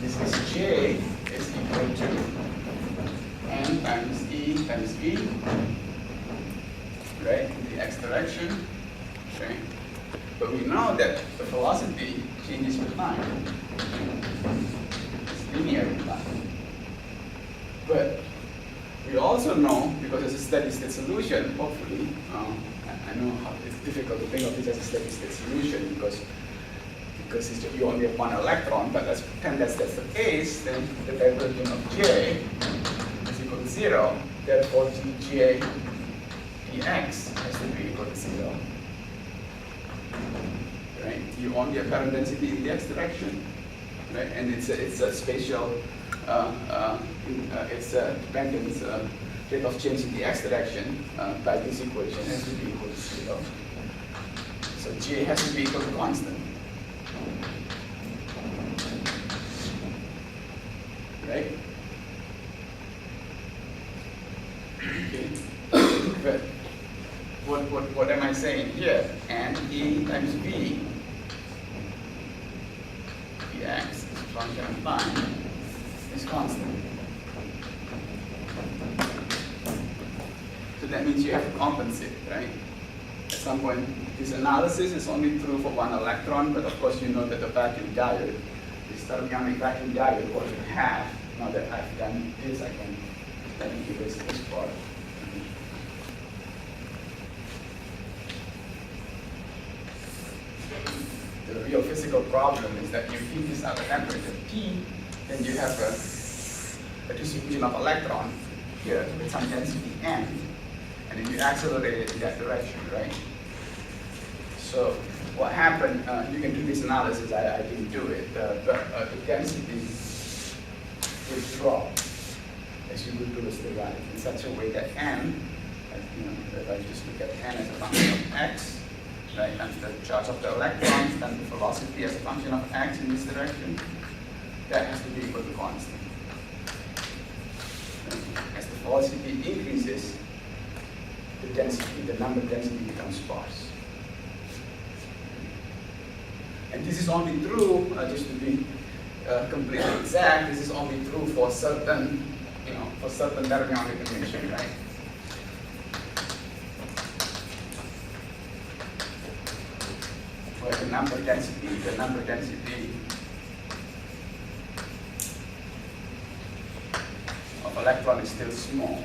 this is J is equal to N times E times V, right, in the x direction, okay? But we know that the velocity changes with time. It's linear with time. But we also know, because it's a steady state solution, hopefully, I know how it's difficult to think of this as a steady state solution because you only have one electron, but let's pretend that's the case, then the divergence of J is equal to 0, therefore J dx has to be equal to 0. Right? You only have current density in the x direction, right? And it's a spatial, it's a dependence rate of change in the x direction by this equation has to be equal to 0. So J has to be equal to constant. Right? Okay. But what am I saying here? N E times V dx is a function of time is constant. So that means you have to compensate, right? At some point, this analysis is only true for one electron, but of course you know that the vacuum diode, this thermodynamic vacuum diode, what you have, now that I've done this, I can erase this part. The real physical problem is that you heat this at a temperature T, then you have a distribution of electron here with some density M, and then you accelerate it in that direction, right? So what happened, you can do this analysis, I didn't do it, but the density will drop as you move towards the right in such a way that N, if I just look at N as a function of X, right, and the charge of the electrons and the velocity as a function of X in this direction, that has to be equal to constant. As the velocity increases, the density, the number density becomes sparse. And this is only true, just to be completely exact, this is only true for certain, for certain thermodynamic emission, right? Where the number density of electron is still small.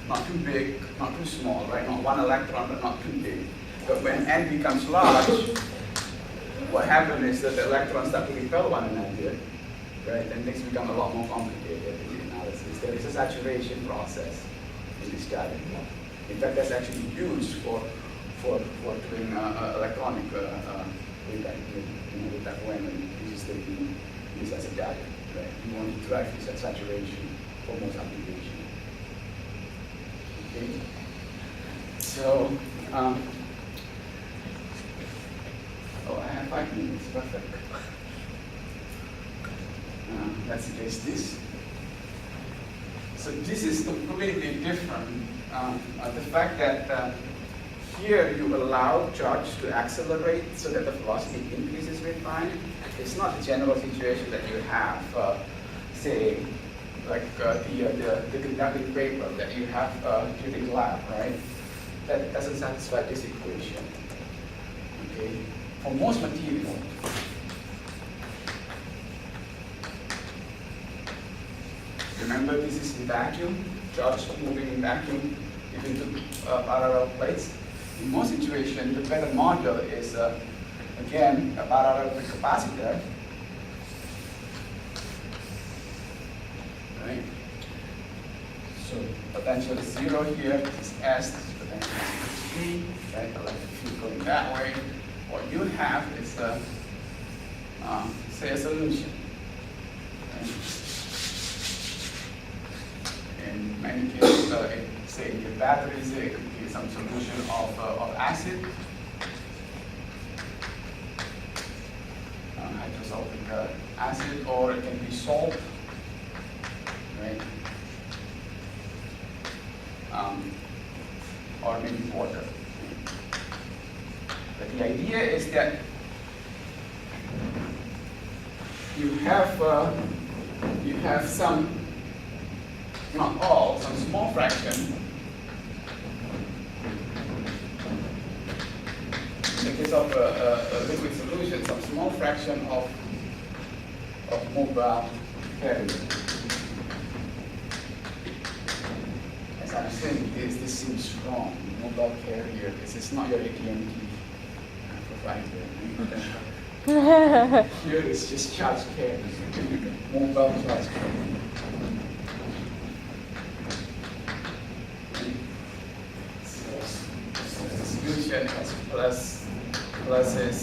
Not too big, not too small, right? Not one electron, but not too big. But when N becomes large, what happens is that the electrons start to repel one another, right? And things become a lot more complicated in the analysis. There is a saturation process in this garden. In fact, that's actually used for doing electronic with that when this is taking this as a gadget, right? You want to drive this at saturation for most applications. Okay. So, I have 5 minutes, perfect. Let's erase this. So this is completely different. The fact that here you allow charge to accelerate so that the velocity increases with time. It's not the general situation that you have, say, like the conductive paper that you have during lab, right? That doesn't satisfy this equation. Okay, for most material. Remember, this is in vacuum, charge moving in vacuum between two parallel plates. In most situations, the better model is, again, a parallel capacitor. Right? So potential is 0 here, this is S, this is potential is V, right? Electric field going that way. What you have is, say, a solution. Right? In many cases, say in your batteries, it could be some solution of acid, hydrosulfuric acid, or it can be salt, right? Or maybe water. But the idea is that you have some, not all, some small fraction. In the case of a liquid solution, some small fraction of mobile carrier. As I'm saying this seems wrong. Mobile carrier, this is not your ATM provider. Here is just charge carrier, mobile charge carrier. So the solution has pluses,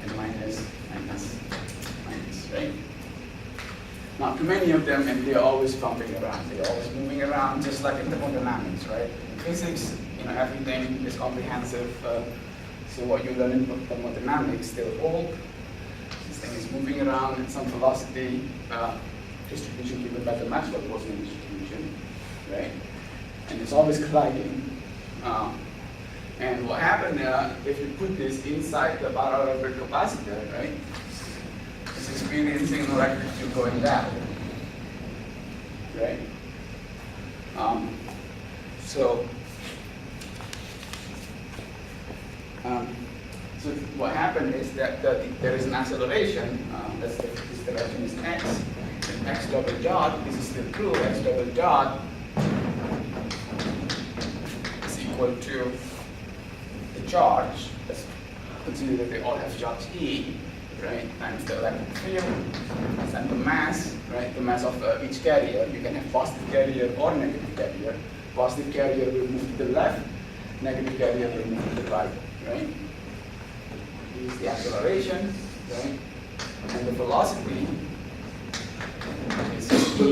and minus, right? Now, too many of them, and they're always bumping around. They're always moving around, just like in thermodynamics, right? In physics, everything is comprehensive. So what you learn in thermodynamics still hold. This thing is moving around at some velocity distribution given by the Maxwell-Boltzmann distribution, right? And it's always colliding. And what happened if you put this inside the parallel capacitor, right? It's experiencing electric field going down, right? So what happened is that there is an acceleration. This direction is x, and x double dot. This is still true. X double dot is equal to the charge. Let's consider that they all have charge E, right? Times the electric field and the mass, right? The mass of each carrier. You can have positive carrier or negative carrier. Positive carrier will move to the left. Negative carrier will move to the right, right? This is the acceleration, right? And the velocity is E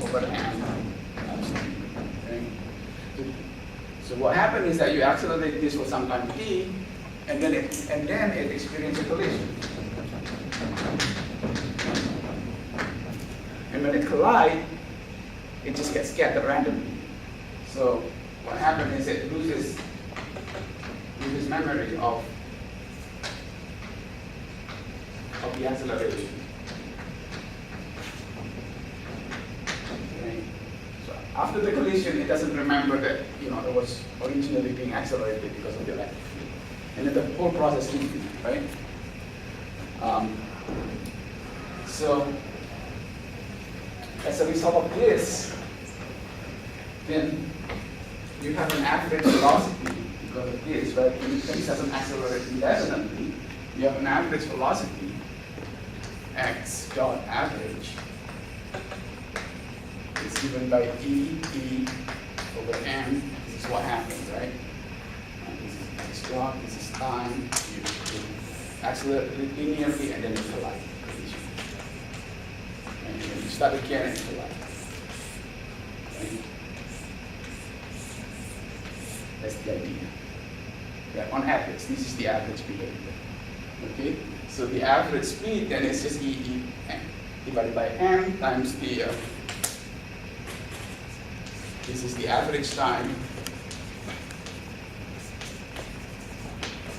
over m times t, right? So what happened is that you accelerate this for some time t, and then it experiences a collision. And when it collides, it just gets scattered randomly. So what happened is it loses memory of the acceleration. Okay. So after the collision, it doesn't remember that it was originally being accelerated because of the electric field, and then the whole process keeps it, right? So as a result of this, then you have an average velocity because of this, right? When things doesn't accelerate indefinitely, you have an average velocity, x dot average, is given by E over m. This is what happens, right? This is x dot, this is time. You accelerate linearly and then you collide. And then you start again and collide. Right? That's the idea. Yeah, on average, this is the average behavior. Okay? So the average speed then is just E divided by m times the, this is the average time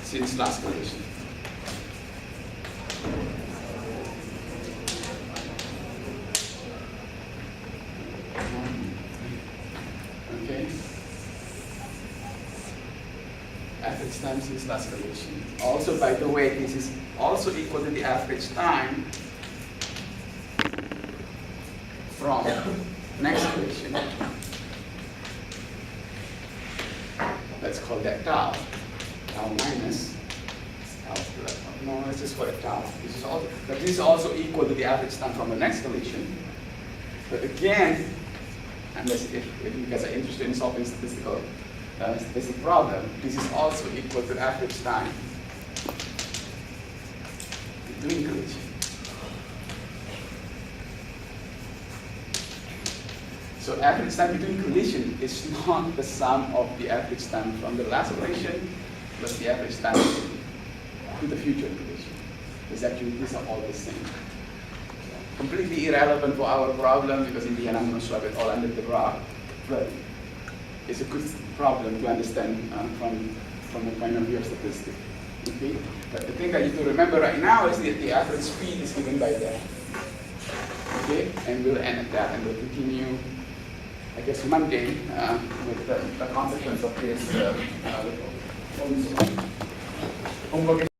since last collision. Okay? Average time since last collision. Also, by the way, this is also equal to the average time from next collision. Let's call that tau. Tau minus tau plus. No, let's just call it tau. This is also equal to the average time from the next collision. But again, unless if you guys are interested in solving statistic problem, this is also equal to the average time between collision. So average time between collision is not the sum of the average time from the last collision plus the average time to the future collision. It's actually, these are all the same. Completely irrelevant for our problem because in the end I'm going to solve it all under the graph. But it's a good problem to understand from the point of view of statistics. Okay? But the thing that you need to remember right now is that the average speed is given by that. Okay? And we'll end at that, and we'll continue, I guess, Monday with the consequence of this homework.